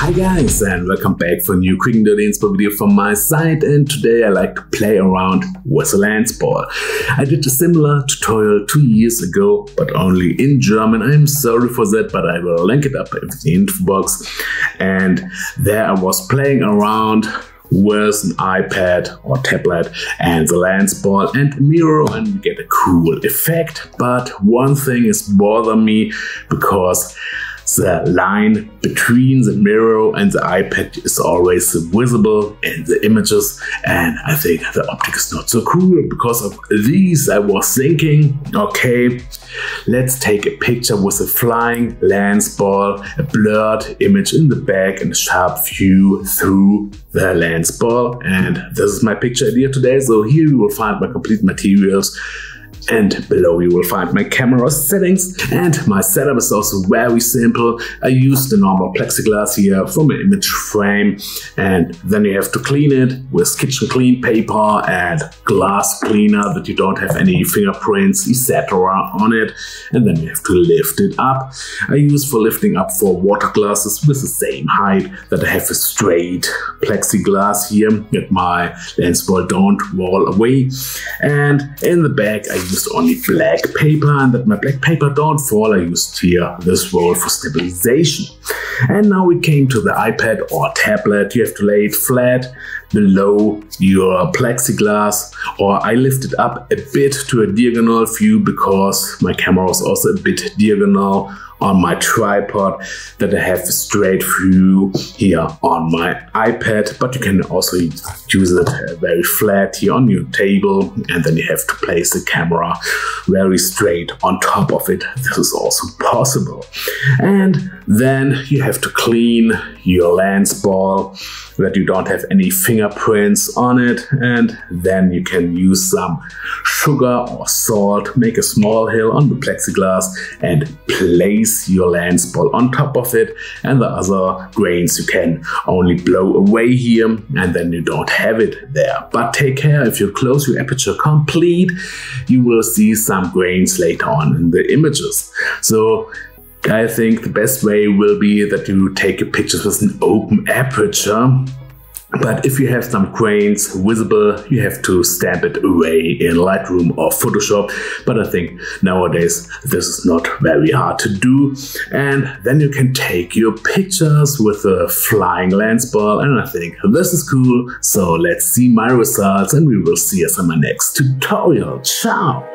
Hi guys, and welcome back for a new quick and dirty inspo video from my side. And today I like to play around with a lens ball. I did a similar tutorial 2 years ago, but only in German. I'm sorry for that, but I will link it up in the info box. And there I was playing around with an iPad or tablet and the lens ball and a mirror and get a cool effect. But one thing is bothering me, because the line between the mirror and the iPad is always visible in the images, and I think the optic is not so cool. Because of these, I was thinking, okay, let's take a picture with a flying lens ball, a blurred image in the back and a sharp view through the lens ball. And this is my picture idea today. So here you will find my complete materials, and below you will find my camera settings. And my setup is also very simple. I use the normal plexiglass here from an image frame, and then you have to clean it with kitchen clean paper and glass cleaner that you don't have any fingerprints, etc. on it. And then you have to lift it up. I use for lifting up 4 water glasses with the same height, that I have a straight plexiglass here that my lens ball don't roll away. And in the back I used only black paper, and that my black paper don't fall, I used here this roll for stabilization. And now we came to the iPad or tablet. You have to lay it flat below your plexiglass, or I lift it up a bit to a diagonal view, because my camera is also a bit diagonal on my tripod, that I have a straight view here on my iPad. But you can also use it very flat here on your table, and then you have to place the camera very straight on top of it. This is also possible. And then you have to clean your lens ball, that you don't have any fingerprints on it. And then you can use some sugar or salt, make a small hill on the plexiglass and place your lens ball on top of it. And the other grains you can only blow away here, and then you don't have it there. But take care, if you close your aperture complete, you will see some grains later on in the images. So I think the best way will be that you take your pictures with an open aperture. But if you have some grains visible, you have to stamp it away in Lightroom or Photoshop. But I think nowadays this is not very hard to do. And then you can take your pictures with a flying lens ball, and I think this is cool. So let's see my results, and we will see us in my next tutorial. Ciao!